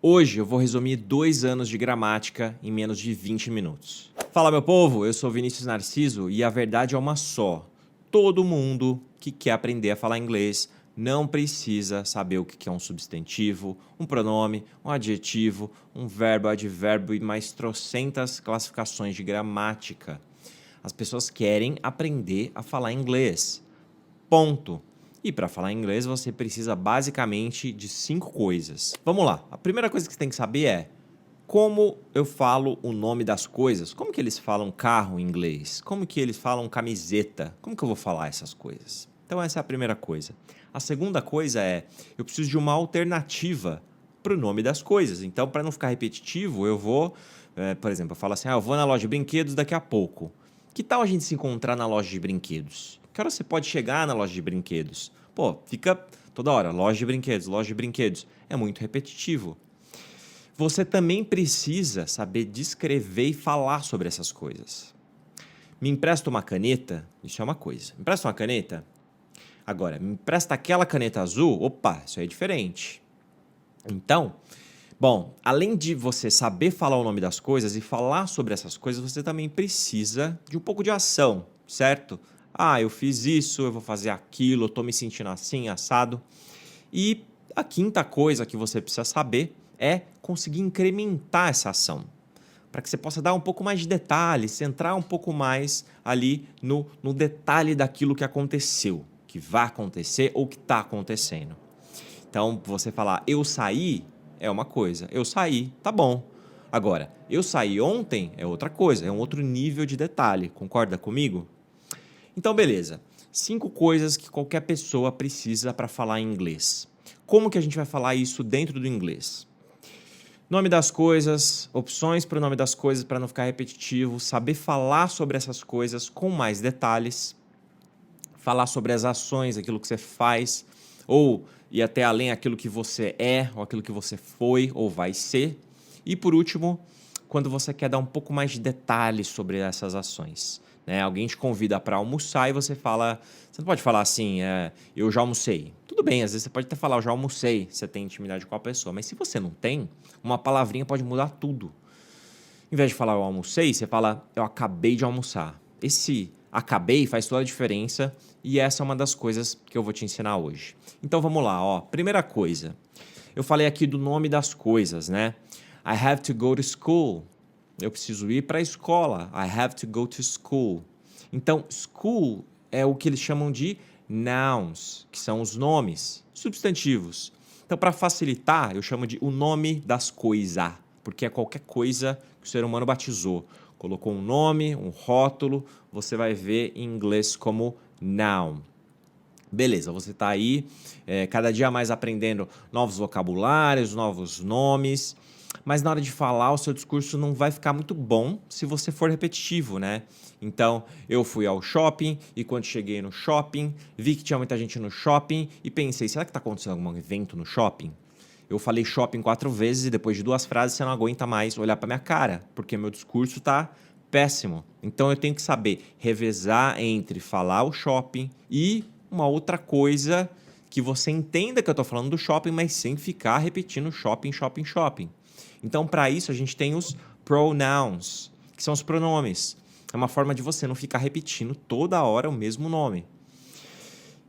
Hoje eu vou resumir 2 anos de gramática em menos de 20 minutos. Fala, meu povo, eu sou Vinícius Narciso e a verdade é uma só. Todo mundo que quer aprender a falar inglês não precisa saber o que é um substantivo, um pronome, um adjetivo, um verbo, advérbio e mais trocentas classificações de gramática. As pessoas querem aprender a falar inglês. Ponto. E para falar inglês você precisa basicamente de 5 coisas. Vamos lá. A primeira coisa que você tem que saber é como eu falo o nome das coisas. Como que eles falam carro em inglês? Como que eles falam camiseta? Como que eu vou falar essas coisas? Então essa é a primeira coisa. A segunda coisa é, eu preciso de uma alternativa para o nome das coisas. Então, para não ficar repetitivo, eu vou, por exemplo, eu falo assim, eu vou na loja de brinquedos daqui a pouco. Que tal a gente se encontrar na loja de brinquedos? Que hora você pode chegar na loja de brinquedos? Pô, fica toda hora, loja de brinquedos, loja de brinquedos. É muito repetitivo. Você também precisa saber descrever e falar sobre essas coisas. Me empresta uma caneta? Isso é uma coisa. Me empresta uma caneta? Agora, me empresta aquela caneta azul? Opa, isso aí é diferente. Então, bom, além de você saber falar o nome das coisas e falar sobre essas coisas, você também precisa de um pouco de ação, certo? Eu fiz isso, eu vou fazer aquilo, eu tô me sentindo assim, assado. E a quinta coisa que você precisa saber é conseguir incrementar essa ação, para que você possa dar um pouco mais de detalhes, centrar um pouco mais ali no detalhe daquilo que aconteceu, que vai acontecer ou que está acontecendo. Então, você falar eu saí é uma coisa, eu saí, tá bom. Agora, eu saí ontem é outra coisa, é um outro nível de detalhe, concorda comigo? Então, beleza. 5 coisas que qualquer pessoa precisa para falar em inglês. Como que a gente vai falar isso dentro do inglês? Nome das coisas, opções para o nome das coisas para não ficar repetitivo, saber falar sobre essas coisas com mais detalhes, falar sobre as ações, aquilo que você faz, ou ir até além aquilo que você é, ou aquilo que você foi ou vai ser. E por último, quando você quer dar um pouco mais de detalhes sobre essas ações. Né? Alguém te convida para almoçar e você fala... Você não pode falar assim, eu já almocei. Tudo bem, às vezes você pode até falar, eu já almocei, você tem intimidade com a pessoa. Mas se você não tem, uma palavrinha pode mudar tudo. Em vez de falar eu almocei, você fala eu acabei de almoçar. Esse acabei faz toda a diferença e essa é uma das coisas que eu vou te ensinar hoje. Então vamos lá, ó. Primeira coisa, eu falei aqui do nome das coisas, né? I have to go to school. Eu preciso ir para a escola. I have to go to school. Então, school é o que eles chamam de nouns, que são os nomes, substantivos. Então, para facilitar, eu chamo de o nome das coisas, porque é qualquer coisa que o ser humano batizou. Colocou um nome, um rótulo, você vai ver em inglês como noun. Beleza, você está aí cada dia mais aprendendo novos vocabulários, novos nomes, mas na hora de falar o seu discurso não vai ficar muito bom se você for repetitivo, né? Então, eu fui ao shopping e quando cheguei no shopping, vi que tinha muita gente no shopping e pensei, será que está acontecendo algum evento no shopping? Eu falei shopping 4 vezes e depois de 2 frases você não aguenta mais olhar para minha cara, porque meu discurso está péssimo. Então eu tenho que saber revezar entre falar o shopping e uma outra coisa que você entenda que eu estou falando do shopping, mas sem ficar repetindo shopping, shopping, shopping. Então, para isso, a gente tem os pronouns, que são os pronomes. É uma forma de você não ficar repetindo toda hora o mesmo nome.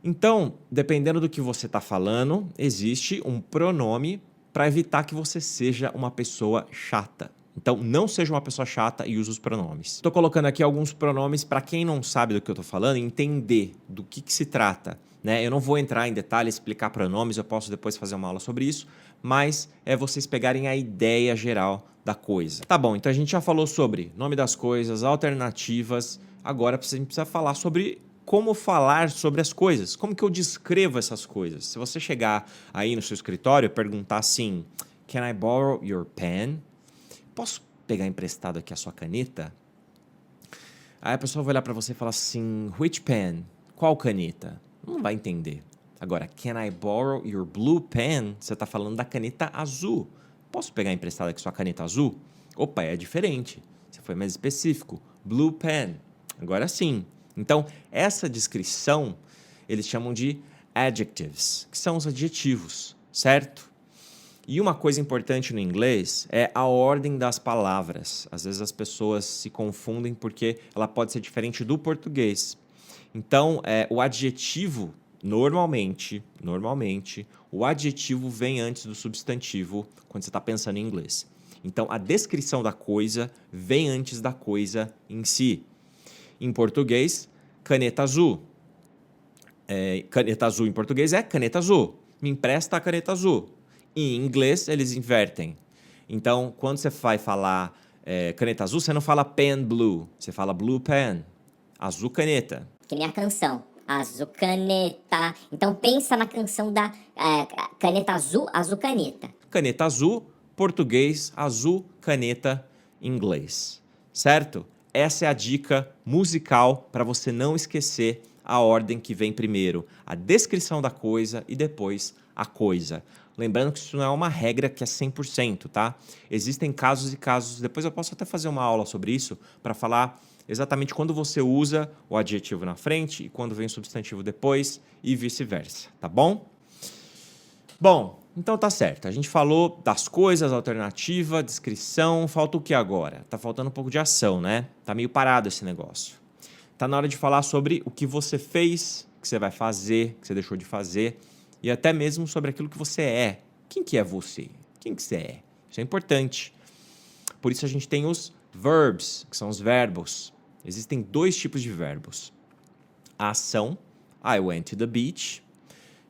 Então, dependendo do que você está falando, existe um pronome para evitar que você seja uma pessoa chata. Então, não seja uma pessoa chata e use os pronomes. Estou colocando aqui alguns pronomes para quem não sabe do que eu estou falando entender do que se trata. Né? Eu não vou entrar em detalhes, explicar pronomes, eu posso depois fazer uma aula sobre isso, mas é vocês pegarem a ideia geral da coisa. Tá bom, então a gente já falou sobre nome das coisas, alternativas, agora a gente precisa falar sobre como falar sobre as coisas, como que eu descrevo essas coisas. Se você chegar aí no seu escritório e perguntar assim, can I borrow your pen? Posso pegar emprestado aqui a sua caneta? Aí a pessoa vai olhar para você e falar assim, which pen? Qual caneta? Não vai entender. Agora, can I borrow your blue pen? Você está falando da caneta azul. Posso pegar emprestado aqui sua caneta azul? Opa, é diferente. Você foi mais específico. Blue pen. Agora sim. Então, essa descrição, eles chamam de adjectives, que são os adjetivos, certo? E uma coisa importante no inglês é a ordem das palavras. Às vezes as pessoas se confundem porque ela pode ser diferente do português. Então, o adjetivo, normalmente, o adjetivo vem antes do substantivo quando você está pensando em inglês. Então, a descrição da coisa vem antes da coisa em si. Em português, caneta azul. Caneta azul em português é caneta azul. Me empresta a caneta azul. Em inglês, eles invertem. Então, quando você vai falar caneta azul, você não fala pen blue, você fala blue pen, azul caneta. Que nem a canção, azul caneta. Então pensa na canção da caneta azul, azul caneta. Caneta azul, português, azul caneta, inglês. Certo? Essa é a dica musical para você não esquecer a ordem que vem primeiro, a descrição da coisa e depois a coisa. Lembrando que isso não é uma regra que é 100%, tá? Existem casos e casos, depois eu posso até fazer uma aula sobre isso para falar exatamente quando você usa o adjetivo na frente e quando vem o substantivo depois e vice-versa, tá bom? Bom, então tá certo. A gente falou das coisas, alternativa, descrição, falta o que agora? Tá faltando um pouco de ação, né? Tá meio parado esse negócio. Tá na hora de falar sobre o que você fez, o que você vai fazer, o que você deixou de fazer e até mesmo sobre aquilo que você é. Quem que é você? Quem que você é? Isso é importante. Por isso a gente tem os verbs, que são os verbos. Existem dois tipos de verbos. A ação, I went to the beach.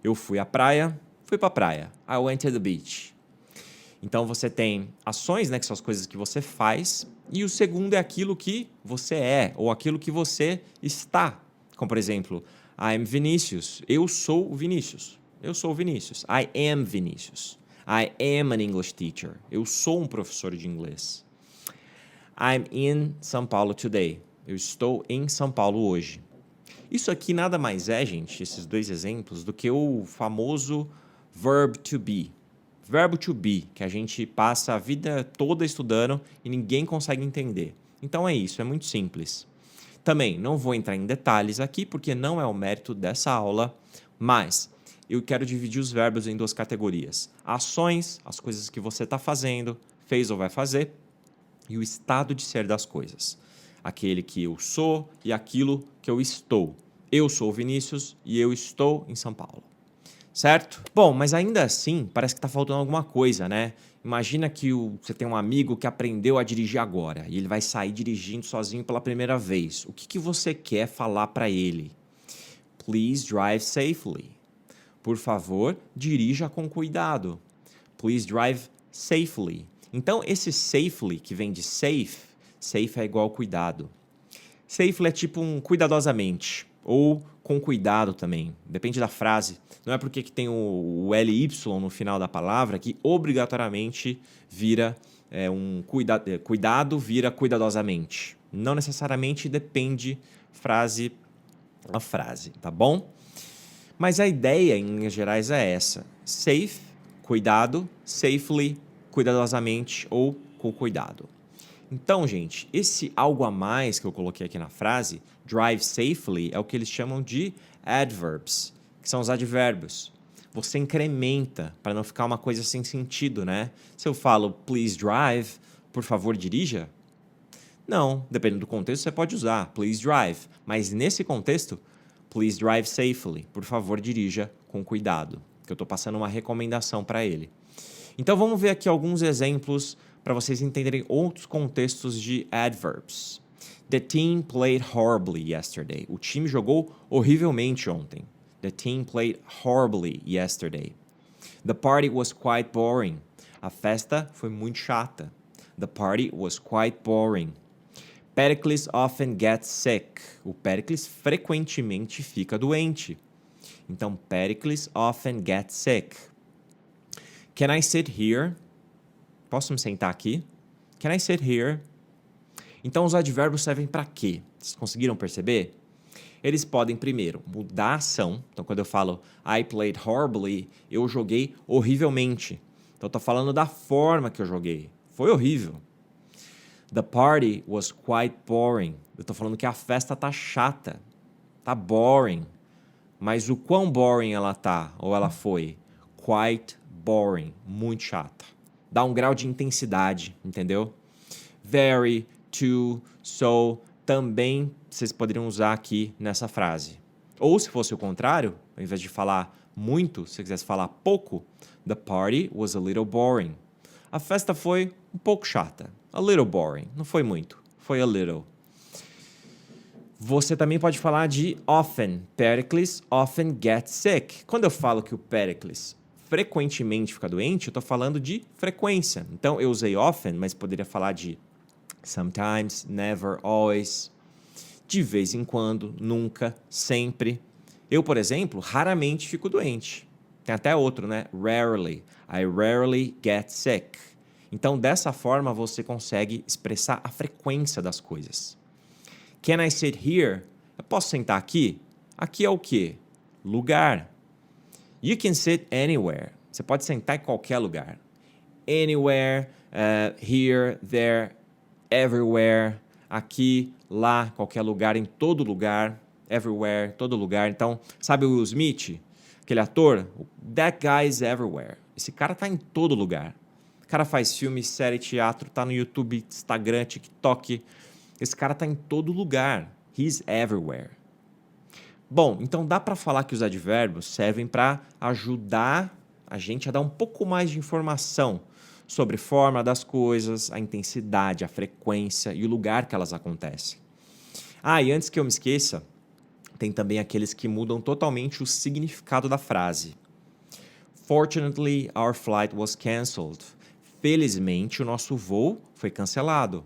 Eu fui à praia, fui para a praia. I went to the beach. Então você tem ações, né, que são as coisas que você faz, e o segundo é aquilo que você é, ou aquilo que você está. Como, por exemplo, I'm Vinícius. Eu sou o Vinícius. Eu sou o Vinícius. I am Vinícius. I am an English teacher. Eu sou um professor de inglês. I'm in São Paulo today. Eu estou em São Paulo hoje. Isso aqui nada mais é, gente, esses dois exemplos, do que o famoso verb to be. Verbo to be, que a gente passa a vida toda estudando e ninguém consegue entender. Então é isso, é muito simples. Também não vou entrar em detalhes aqui, porque não é o mérito dessa aula, mas eu quero dividir os verbos em duas categorias. Ações, as coisas que você está fazendo, fez ou vai fazer, e o estado de ser das coisas. Aquele que eu sou e aquilo que eu estou. Eu sou o Vinícius e eu estou em São Paulo. Certo? Bom, mas ainda assim, parece que está faltando alguma coisa, né? Imagina que você tem um amigo que aprendeu a dirigir agora e ele vai sair dirigindo sozinho pela primeira vez. O que você quer falar para ele? Please drive safely. Por favor, dirija com cuidado. Please drive safely. Então, esse safely, que vem de safe é igual cuidado. Safely é tipo um cuidadosamente, ou com cuidado também. Depende da frase. Não é porque que tem o LY no final da palavra que obrigatoriamente vira cuidado vira cuidadosamente. Não necessariamente, depende frase a frase, tá bom? Mas a ideia, em linhas gerais, é essa. Safe, cuidado. Safely, cuidadosamente ou com cuidado. Então, gente, esse algo a mais que eu coloquei aqui na frase, drive safely, é o que eles chamam de adverbs, que são os advérbios. Você incrementa para não ficar uma coisa sem sentido, né? Se eu falo, please drive, por favor, dirija. Não, dependendo do contexto, você pode usar please drive. Mas nesse contexto, please drive safely. Por favor, dirija com cuidado, que eu estou passando uma recomendação para ele. Então, vamos ver aqui alguns exemplos para vocês entenderem outros contextos de adverbs. The team played horribly yesterday. O time jogou horrivelmente ontem. The team played horribly yesterday. The party was quite boring. A festa foi muito chata. The party was quite boring. Pericles often gets sick. O Pericles frequentemente fica doente. Então, Pericles often gets sick. Can I sit here? Posso me sentar aqui? Can I sit here? Então, os advérbios servem para quê? Vocês conseguiram perceber? Eles podem, primeiro, mudar a ação. Então, quando eu falo I played horribly, eu joguei horrivelmente. Então, eu estou falando da forma que eu joguei. Foi horrível. The party was quite boring. Eu estou falando que a festa tá chata. Tá boring. Mas o quão boring ela tá ou ela foi? Quite boring, muito chata. Dá um grau de intensidade, entendeu? Very, to, so, também vocês poderiam usar aqui nessa frase. Ou se fosse o contrário, ao invés de falar muito, se você quisesse falar pouco, the party was a little boring. A festa foi um pouco chata. A little boring. Não foi muito, foi a little. Você também pode falar de often. Pericles often gets sick. Quando eu falo que o Pericles frequentemente fica doente, eu estou falando de frequência. Então, eu usei often, mas poderia falar de sometimes, never, always, de vez em quando, nunca, sempre. Eu, por exemplo, raramente fico doente. Tem até outro, né? Rarely. I rarely get sick. Então, dessa forma, você consegue expressar a frequência das coisas. Can I sit here? Eu posso sentar aqui? Aqui é o quê? Lugar. You can sit anywhere. Você pode sentar em qualquer lugar. Anywhere, here, there, everywhere. Aqui, lá, qualquer lugar, em todo lugar. Everywhere, todo lugar. Então, sabe o Will Smith? Aquele ator? That guy is everywhere. Esse cara tá em todo lugar. O cara faz filme, série, teatro, tá no YouTube, Instagram, TikTok. Esse cara tá em todo lugar. He's everywhere. Bom, então dá para falar que os advérbios servem para ajudar a gente a dar um pouco mais de informação sobre a forma das coisas, a intensidade, a frequência e o lugar que elas acontecem. Ah, e antes que eu me esqueça, tem também aqueles que mudam totalmente o significado da frase. Fortunately, our flight was cancelled. Felizmente, o nosso voo foi cancelado.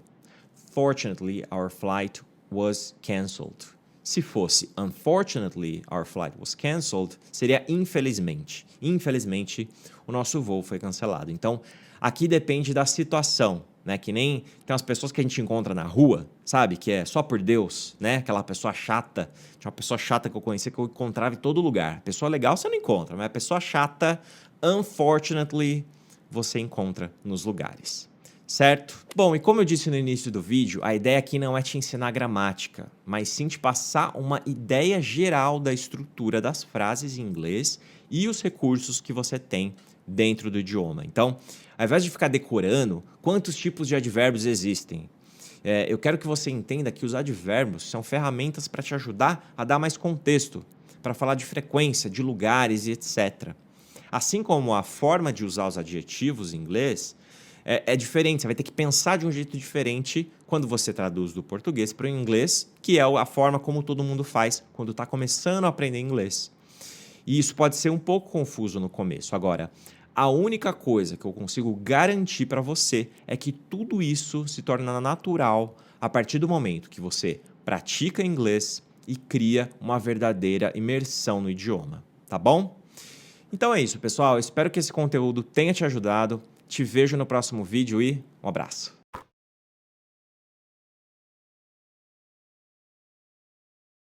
Fortunately, our flight was cancelled. Se fosse unfortunately, our flight was cancelled, seria infelizmente. Infelizmente, o nosso voo foi cancelado. Então, aqui depende da situação, né? Que nem tem umas pessoas que a gente encontra na rua, sabe? Que é só por Deus, né? Aquela pessoa chata. Tinha uma pessoa chata que eu conhecia que eu encontrava em todo lugar. Pessoa legal você não encontra, mas a pessoa chata, unfortunately, você encontra nos lugares. Certo? Bom, e como eu disse no início do vídeo, a ideia aqui não é te ensinar gramática, mas sim te passar uma ideia geral da estrutura das frases em inglês e os recursos que você tem dentro do idioma. Então, ao invés de ficar decorando quantos tipos de advérbios existem, eu quero que você entenda que os advérbios são ferramentas para te ajudar a dar mais contexto, para falar de frequência, de lugares e etc. Assim como a forma de usar os adjetivos em inglês é diferente, você vai ter que pensar de um jeito diferente quando você traduz do português para o inglês, que é a forma como todo mundo faz quando está começando a aprender inglês. E isso pode ser um pouco confuso no começo. Agora, a única coisa que eu consigo garantir para você é que tudo isso se torna natural a partir do momento que você pratica inglês e cria uma verdadeira imersão no idioma, tá bom? Então é isso, pessoal. Eu espero que esse conteúdo tenha te ajudado. Te vejo no próximo vídeo e um abraço.